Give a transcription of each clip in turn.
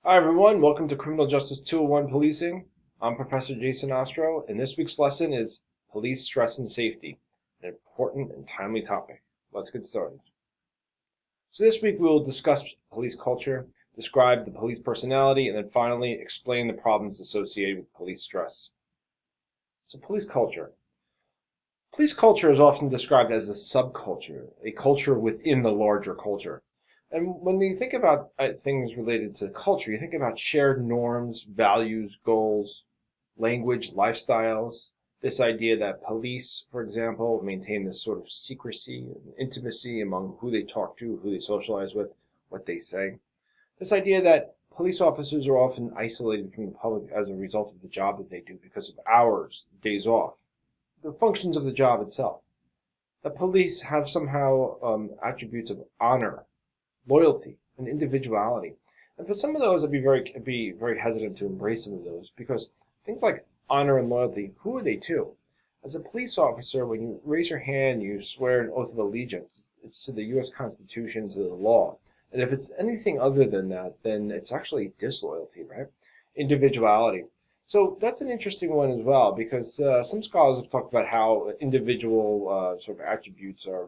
Hi everyone, welcome to Criminal Justice 201 Policing. I'm Professor Jason Ostro, and this week's lesson is Police Stress and Safety, an important and timely topic. Let's get started. So this week we will discuss police culture, describe the police personality, and then finally explain the problems associated with police stress. So police culture. Police culture is often described as a subculture, a culture within the larger culture. And when we think about things related to culture, you think about shared norms, values, goals, language, lifestyles. This idea that police, for example, maintain this sort of secrecy and intimacy among who they talk to, who they socialize with, what they say. This idea that police officers are often isolated from the public as a result of the job that they do because of hours, days off, the functions of the job itself. The police have somehow attributes of honor, loyalty, and individuality. And for some of those, I'd be very hesitant to embrace some of those because things like honor and loyalty, who are they to? As a police officer, when you raise your hand, you swear an oath of allegiance. It's to the U.S. Constitution, to the law. And if it's anything other than that, then it's actually disloyalty, right? Individuality. So that's an interesting one as well, because some scholars have talked about how individual sort of attributes are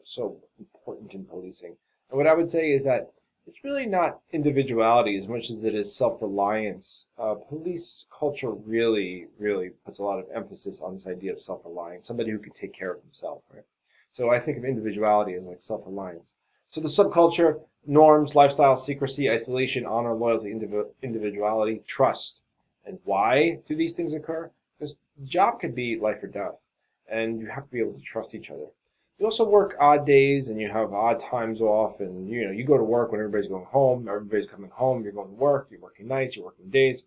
so important in policing. And what I would say is that it's really not individuality as much as it is self-reliance. Police culture really puts a lot of emphasis on this idea of self-reliance, somebody who can take care of himself, right? So I think of individuality as like self-reliance. So the subculture, norms, lifestyle, secrecy, isolation, honor, loyalty, individuality, trust. And why do these things occur? Because the job could be life or death, and you have to be able to trust each other. You also work odd days and you have odd times off, and you go to work when everybody's going home, everybody's coming home, you're going to work, you're working nights, you're working days.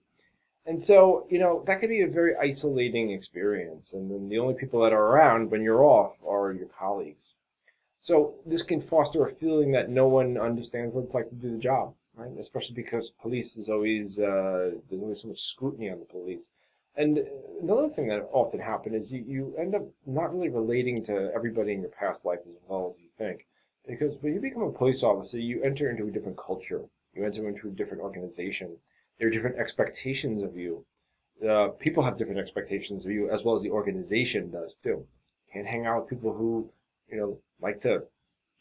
And so, that could be a very isolating experience. And then the only people that are around when you're off are your colleagues. So this can foster a feeling that no one understands what it's like to do the job, right? Especially because police is always there's always so much scrutiny on the police. And another thing that often happens is you end up not really relating to everybody in your past life as well as you think. Because when you become a police officer, you enter into a different culture. You enter into a different organization. There are different expectations of you. People have different expectations of you, as well as the organization does too. Can't hang out with people who like to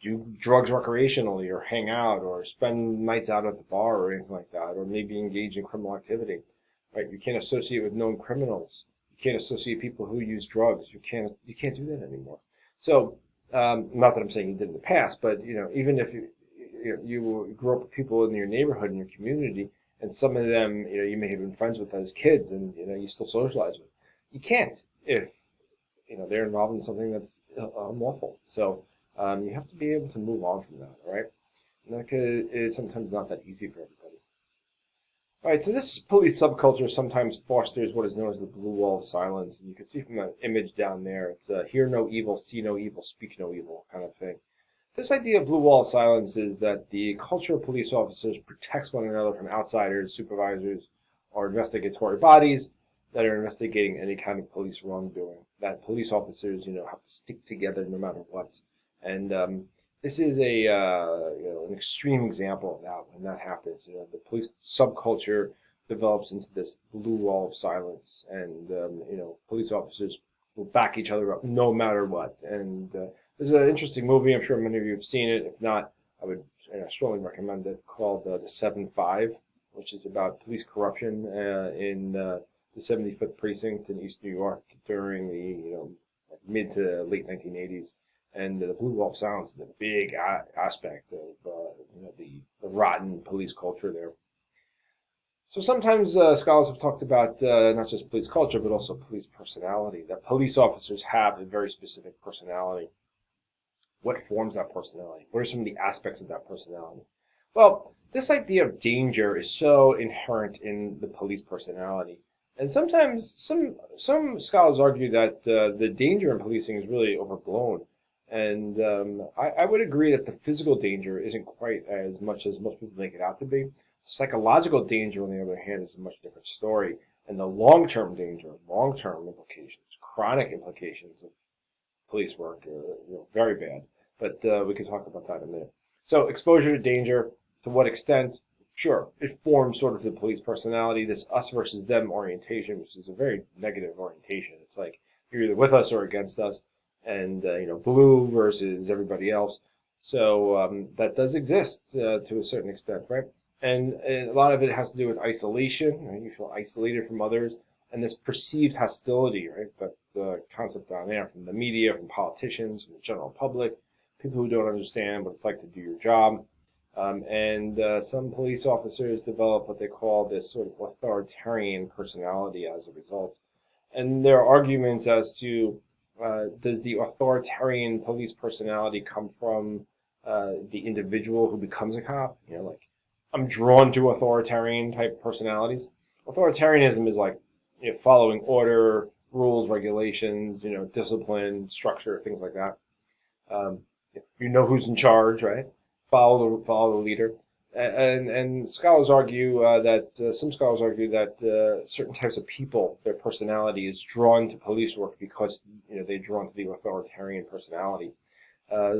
do drugs recreationally or hang out or spend nights out at the bar or anything like that, or maybe engage in criminal activity, right? You can't associate with known criminals. You can't associate people who use drugs. You can't do that anymore. So, not that I'm saying you did in the past, but even if you grew up with people in your neighborhood, in your community, and some of them, you may have been friends with as kids, and you still socialize with. You can't if they're involved in something that's unlawful. So you have to be able to move on from that, all right? And that is sometimes not that easy for everybody. All right, so this police subculture sometimes fosters what is known as the blue wall of silence. And you can see from the image down there, it's hear no evil, see no evil, speak no evil kind of thing. This idea of blue wall of silence is that the culture of police officers protects one another from outsiders, supervisors, or investigatory bodies that are investigating any kind of police wrongdoing. That police officers, have to stick together no matter what. And this is an extreme example of that when that happens. The police subculture develops into this blue wall of silence, and police officers will back each other up no matter what. And there's an interesting movie. I'm sure many of you have seen it. If not, I would strongly recommend it, called The 7-5, which is about police corruption in the 75th precinct in East New York during the mid to late 1980s. And the blue wall of silence is a big aspect of the rotten police culture there. So sometimes scholars have talked about not just police culture, but also police personality, that police officers have a very specific personality. What forms that personality? What are some of the aspects of that personality? Well, this idea of danger is so inherent in the police personality. And sometimes some scholars argue that the danger in policing is really overblown. And I would agree that the physical danger isn't quite as much as most people make it out to be. Psychological danger, on the other hand, is a much different story. And the long-term danger, long-term implications, chronic implications of police work are very bad. But we can talk about that in a minute. So exposure to danger, to what extent, Sure, it forms sort of the police personality, this us versus them orientation, which is a very negative orientation. It's like you're either with us or against us, and blue versus everybody else. So that does exist to a certain extent, right? And a lot of it has to do with isolation. Right? You feel isolated from others, and this perceived hostility, right? That the concept down there from the media, from politicians, from the general public, people who don't understand what it's like to do your job. And some police officers develop what they call this sort of authoritarian personality as a result. And there are arguments as to does the authoritarian police personality come from the individual who becomes a cop? Like I'm drawn to authoritarian type personalities. Authoritarianism is like following order, rules, regulations, discipline, structure, things like that. Um, you know who's in charge, right? Follow the leader. And scholars argue that some scholars argue that certain types of people, their personality is drawn to police work because they're drawn to the authoritarian personality.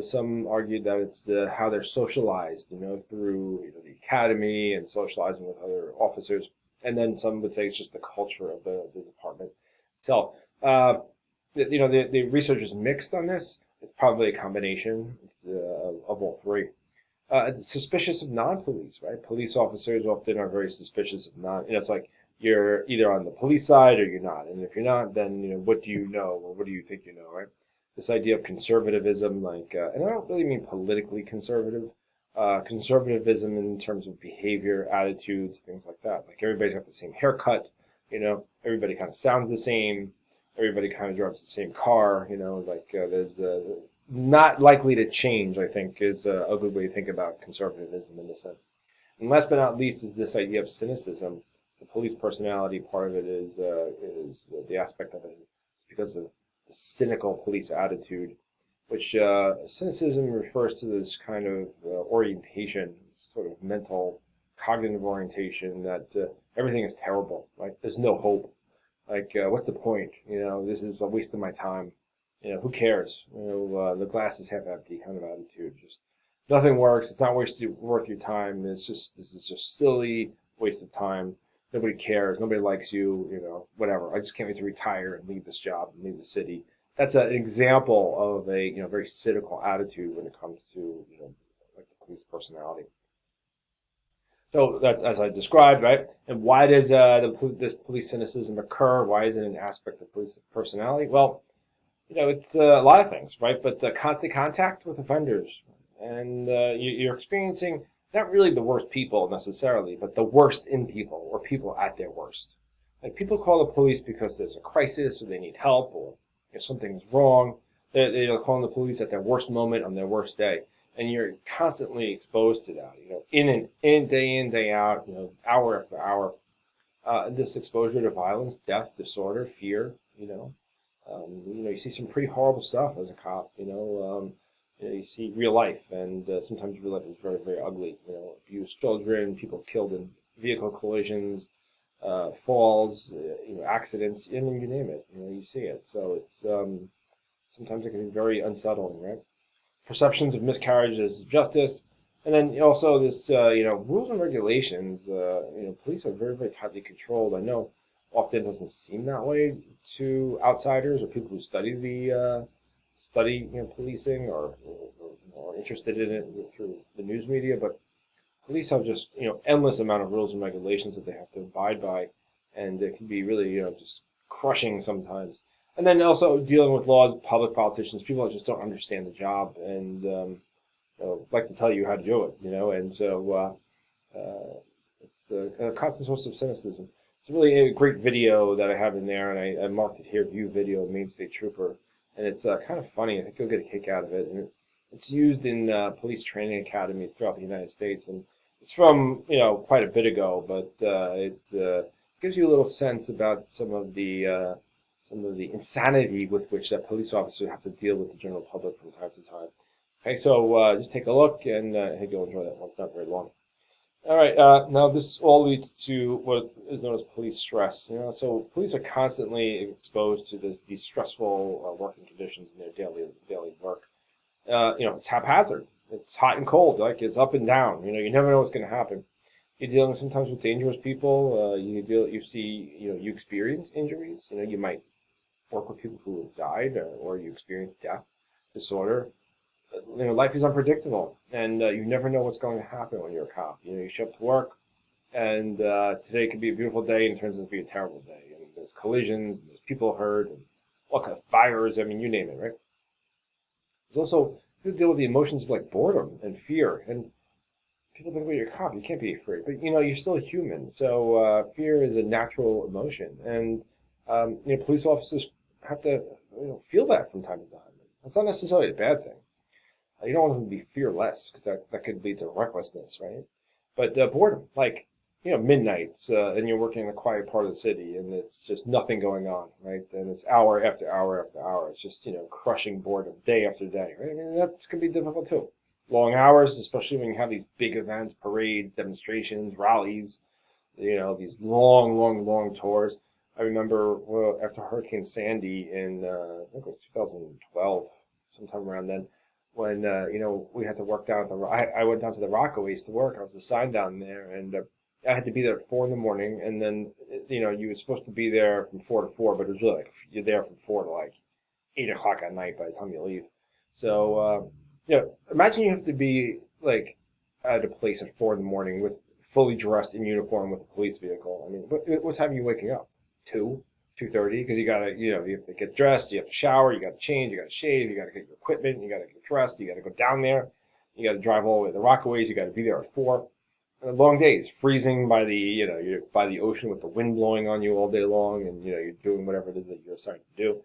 Some argue that it's how they're socialized, through the academy and socializing with other officers. And then some would say it's just the culture of the department itself. The research is mixed on this. It's probably a combination of all three. Suspicious of non-police, right? Police officers often are very suspicious of non. It's like you're either on the police side or you're not. And if you're not, then what do you know or what do you think you know, right? This idea of conservatism, like, and I don't really mean politically conservative. Conservatism in terms of behavior, attitudes, things like that. Like everybody's got the same haircut, everybody kind of sounds the same, everybody kind of drives the same car, like there's not likely to change, I think, is a good way to think about conservatism in this sense. And last but not least is this idea of cynicism. The police personality part of it is the aspect of it is because of the cynical police attitude, which cynicism refers to this kind of orientation, sort of mental, cognitive orientation that everything is terrible, like there's no hope. Like, what's the point? This is a waste of my time. Who cares? The glass is half empty kind of attitude. Just nothing works. It's not worth your time. This is just silly waste of time. Nobody cares. Nobody likes you. Whatever. I just can't wait to retire and leave this job and leave the city. That's an example of a very cynical attitude when it comes to like the police personality. So that, as I described, right? And why does this police cynicism occur? Why is it an aspect of police personality? Well, it's a lot of things, right? But constant contact with offenders, and you're experiencing not really the worst people necessarily, but the worst in people or people at their worst. Like people call the police because there's a crisis or they need help or if something's wrong. They're calling the police at their worst moment on their worst day, and you're constantly exposed to that. In, day out, hour after hour. This exposure to violence, death, disorder, fear, you see some pretty horrible stuff as a cop. You see real life, and sometimes real life is very, very ugly. Abused children, people killed in vehicle collisions, falls, accidents. I mean, you name it. You see it. So it's sometimes it can be very unsettling, right? Perceptions of miscarriages of justice, and then also this, rules and regulations. Police are very, very tightly controlled. I know often it doesn't seem that way to outsiders or people who study policing or interested in it through the news media, but police have just endless amount of rules and regulations that they have to abide by, and it can be really just crushing sometimes. And then also dealing with laws, public politicians, people that just don't understand the job and like to tell you how to do it, and so it's a constant source of cynicism. It's really a great video that I have in there, and I marked it here, view video, Main State Trooper, and it's kind of funny. I think you'll get a kick out of it, and it's used in police training academies throughout the United States, and it's from quite a bit ago, but it gives you a little sense about some of the insanity with which that police officers have to deal with the general public from time to time. Okay, so just take a look, and I think you'll enjoy that one. It's not very long. All right, now this all leads to what is known as police stress. So police are constantly exposed to these stressful working conditions in their daily work. It's haphazard. It's hot and cold, like it's up and down. You never know what's going to happen. You're dealing sometimes with dangerous people. You experience injuries. You might work with people who have died, or you experience death, disorder. Life is unpredictable, and you never know what's going to happen when you're a cop. You show up to work, and today could be a beautiful day, and it turns out to be a terrible day. And there's collisions, and there's people hurt, and all kind of fires. I mean, you name it, right? There's also you deal with the emotions of like boredom and fear, and people think, well, you're a cop, you can't be afraid, but you're still a human. So fear is a natural emotion, and police officers have to feel that from time to time. It's not necessarily a bad thing. You don't want them to be fearless because that could lead to recklessness, right? But boredom, like midnight, and you're working in a quiet part of the city, and it's just nothing going on, right? And it's hour after hour after hour. It's just crushing boredom day after day, right? I mean that's gonna be difficult too. Long hours, especially when you have these big events, parades, demonstrations, rallies. These long, long, long tours. I remember after Hurricane Sandy in I think it was 2012, sometime around then, when we had to work down at I went down to the Rockaways to work. I was assigned down there, and I had to be there at 4 in the morning, and then you were supposed to be there from 4 to 4, but it was really like you're there from 4 to like 8 o'clock at night by the time you leave. So imagine you have to be like at a place at 4 in the morning with fully dressed in uniform with a police vehicle. I mean, what time are you waking up? 2:30, because you have to get dressed, you have to shower, you got to change, you got to shave, you got to get your equipment, you got to get dressed, you got to go down there, you got to drive all the way to the Rockaways, you got to be there at 4. Long days, freezing by you're by the ocean with the wind blowing on you all day long, and you're doing whatever it is that you're assigned to do.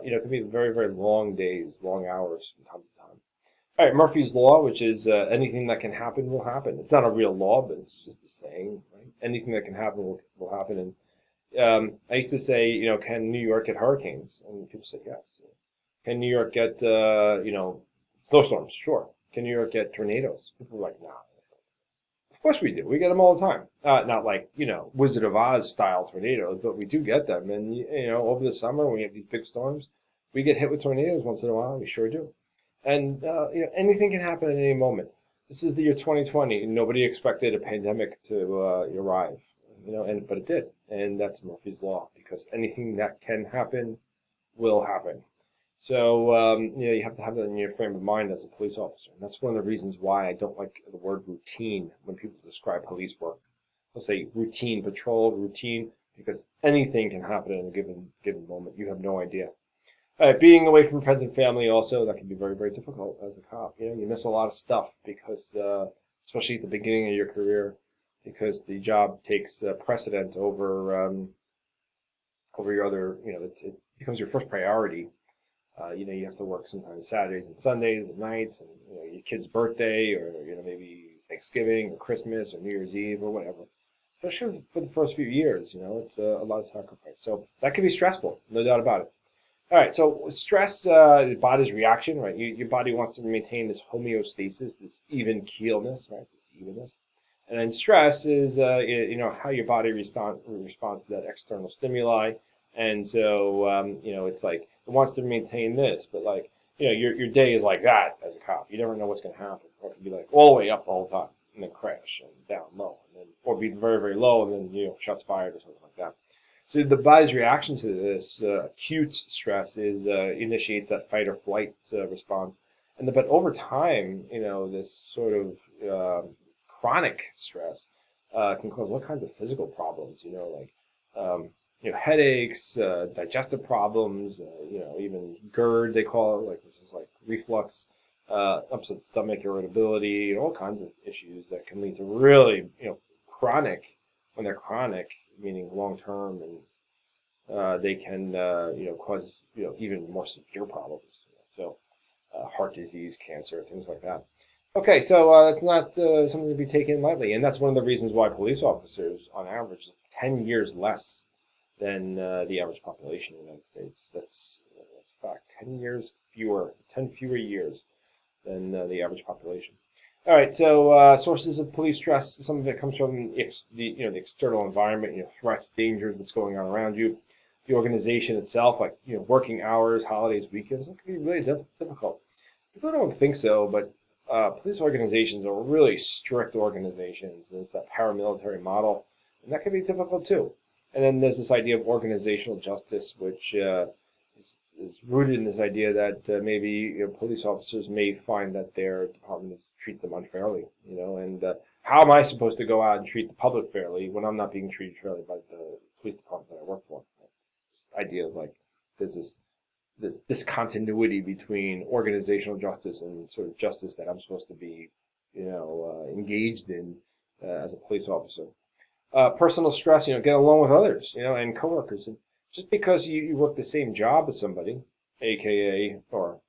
It can be very, very long days, long hours from time to time. All right, Murphy's Law, which is anything that can happen will happen. It's not a real law, but it's just a saying, right? Anything that can happen will happen. And I used to say, can New York get hurricanes? And people say yes. Can New York get, snowstorms? Sure. Can New York get tornadoes? People are like, nah. Of course we do. We get them all the time. Not like, Wizard of Oz style tornadoes, but we do get them. And, over the summer when we have these big storms, we get hit with tornadoes once in a while. We sure do. And, anything can happen at any moment. This is the year 2020, and nobody expected a pandemic to arrive, but it did. And that's Murphy's Law, because anything that can happen will happen. So, you have to have that in your frame of mind as a police officer. And that's one of the reasons why I don't like the word routine when people describe police work. They'll say routine patrol, routine, because anything can happen in a given moment. You have no idea. Being away from friends and family also, that can be very, very difficult as a cop. You miss a lot of stuff because, especially at the beginning of your career, because the job takes precedent over your other, it becomes your first priority. You have to work sometimes Saturdays and Sundays and nights, and your kid's birthday, or maybe Thanksgiving or Christmas or New Year's Eve or whatever. Especially for the first few years, it's a lot of sacrifice. So that can be stressful, no doubt about it. All right, so stress, the body's reaction, right? Your body wants to maintain this homeostasis, this even keelness, right? This evenness. And then stress is, how your body responds to that external stimuli. And so, it's like it wants to maintain this, but like, your day is like that as a cop. You never know what's going to happen. Or it could be like all the way up the whole time, and then crash and down low, and then or be very, very low, and then shots fired or something like that. So the body's reaction to this acute stress is initiates that fight or flight response, but over time, this sort of chronic stress can cause all kinds of physical problems. Like headaches, digestive problems, even GERD they call it, like which is like reflux, upset stomach, irritability, and all kinds of issues that can lead to really chronic. When they're chronic, meaning long term, and they can cause even more severe problems. So heart disease, cancer, things like that. Okay, so that's not something to be taken lightly, and that's one of the reasons why police officers, on average, 10 years less than the average population in the United States. That's a fact. 10 fewer years than the average population. All right, so sources of police stress. Some of it comes from the external environment, threats, dangers, what's going on around you. The organization itself, like working hours, holidays, weekends, it can be really difficult. People don't think so, but police organizations are really strict organizations. There's that paramilitary model, and that can be difficult too. And then there's this idea of organizational justice, which is rooted in this idea that maybe police officers may find that their departments treat them unfairly, and how am I supposed to go out and treat the public fairly when I'm not being treated fairly by the police department that I work for? This idea of like there's this discontinuity between organizational justice and sort of justice that I'm supposed to be, engaged in as a police officer. Personal stress, get along with others, and coworkers. And just because you work the same job as somebody, aka or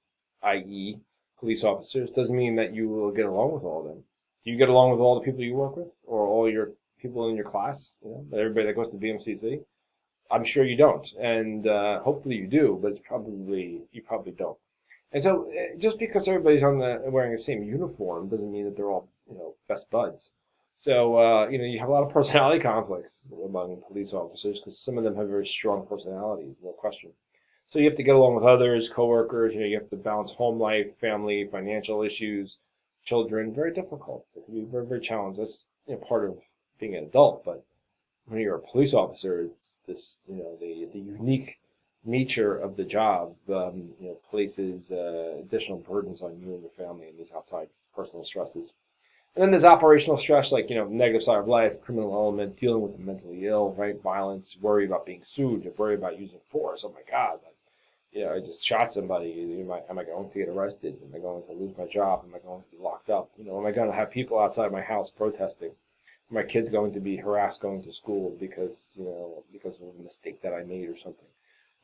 i.e. police officers, doesn't mean that you will get along with all of them. Do you get along with all the people you work with, or all your people in your class? Everybody that goes to BMCC. I'm sure you don't, and hopefully you do, but you probably don't. And so, just because everybody's wearing the same uniform doesn't mean that they're all best buds. So you have a lot of personality conflicts among police officers because some of them have very strong personalities, no question. So you have to get along with others, coworkers. You have to balance home life, family, financial issues, children. Very difficult. It can be very, very challenging. That's part of being an adult, but when you're a police officer, it's this, the unique nature of the job, places additional burdens on you and your family and these outside personal stresses. And then there's operational stress, like, negative side of life, criminal element, dealing with the mentally ill, right? Violence, worry about being sued, worry about using force. Oh my God, I just shot somebody. Am I going to get arrested? Am I going to lose my job? Am I going to be locked up? Am I going to have people outside my house protesting? My kid's going to be harassed going to school because of a mistake that I made or something.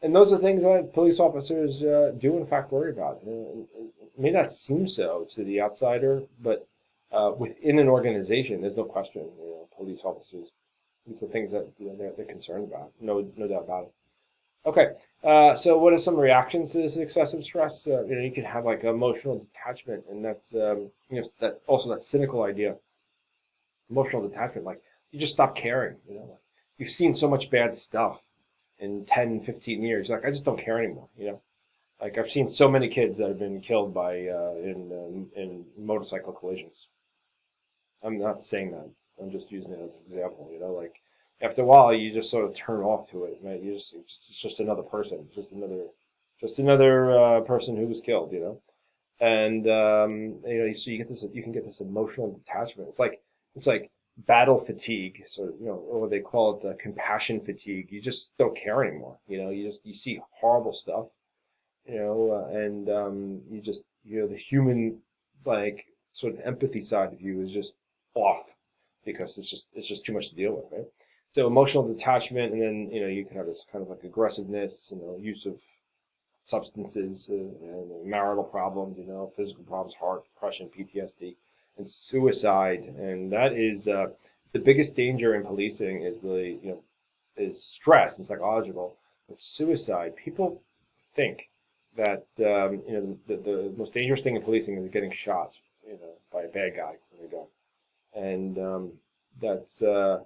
And those are things that police officers do in fact worry about. It may not seem so to the outsider, but within an organization, there's no question. Police officers, these are things that they're concerned about. No doubt about it. Okay, so what are some reactions to this excessive stress? You can have like emotional detachment, and that's that also that cynical idea. Emotional detachment, like you just stop caring, like you've seen so much bad stuff in 10, 15 years. Like I just don't care anymore, like I've seen so many kids that have been killed by in motorcycle collisions. I'm not saying that. I'm just using it as an example, like after a while you just sort of turn off to it, right? It's just another person, just another person who was killed, and so you can get this emotional detachment. It's like battle fatigue, or they call it compassion fatigue. You just don't care anymore. You see horrible stuff, and the human like sort of empathy side of you is just off because it's just too much to deal with, right? So emotional detachment, and then you can have this kind of like aggressiveness, use of substances, and marital problems, physical problems, heart, depression, PTSD, and suicide. And that is the biggest danger in policing is really, is stress and psychological. But suicide, people think that, the most dangerous thing in policing is getting shot, by a bad guy with a gun. And that's, that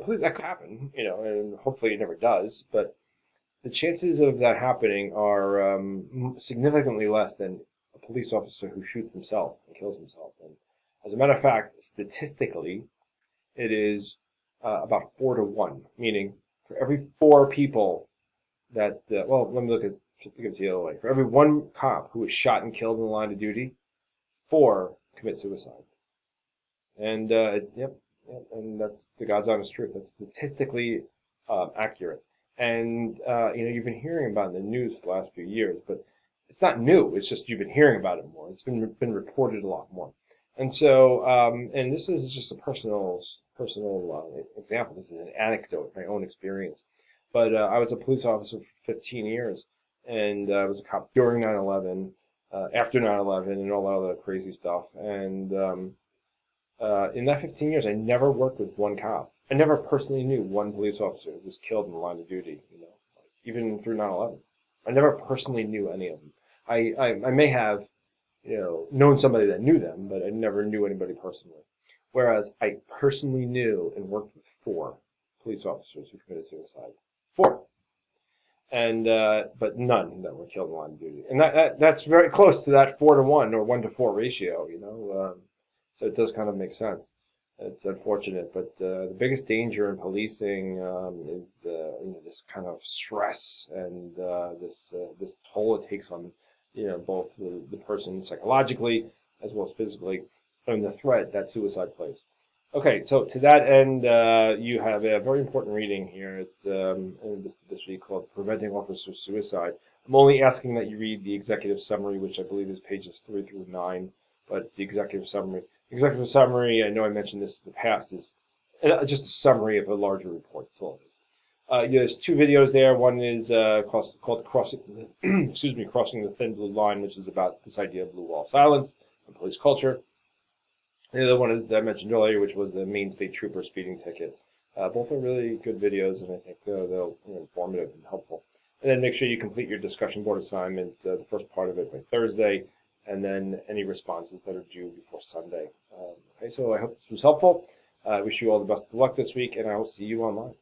could happen, and hopefully it never does, but the chances of that happening are significantly less than a police officer who shoots himself and kills himself. And as a matter of fact, statistically, it is about 4 to 1, meaning for every 4 people that, let me look at it the other way. For every 1 cop who is shot and killed in the line of duty, 4 commit suicide. And yep, and that's the God's honest truth. That's statistically accurate. And you've been hearing about it in the news for the last few years, but it's not new. It's just you've been hearing about it more. It's been reported a lot more. And so, and this is just a personal example. This is an anecdote, my own experience. But I was a police officer for 15 years, and I was a cop during 9/11, after 9/11, and all that other crazy stuff. And in that 15 years, I never worked with 1 cop. I never personally knew 1 police officer who was killed in the line of duty, even through 9/11. I never personally knew any of them. I may have, known somebody that knew them, but I never knew anybody personally. Whereas I personally knew and worked with 4 police officers who committed suicide. 4. and but none that were killed in line of duty, and that's very close to that 4-to-1 or 1-to-4 ratio, so it does kind of make sense. It's unfortunate, but the biggest danger in policing is this kind of stress and this toll it takes on both the person psychologically as well as physically, and the threat that suicide plays. Okay, so to that end, you have a very important reading here. It's this week called "Preventing Officer Suicide." I'm only asking that you read the executive summary, which I believe is pages 3 through 9, but it's the executive summary. Executive summary, I know I mentioned this in the past, is just a summary of a larger report. That's all it is. There's two videos there. One is called "Crossing," excuse me, "Crossing the Thin Blue Line," which is about this idea of blue wall silence and police culture. The other one is that I mentioned earlier, which was the Maine State Trooper speeding ticket. Both are really good videos, and I think they'll informative and helpful. And then make sure you complete your discussion board assignment, the first part of it by Thursday, and then any responses that are due before Sunday. Okay, so I hope this was helpful. I wish you all the best of luck this week, and I will see you online.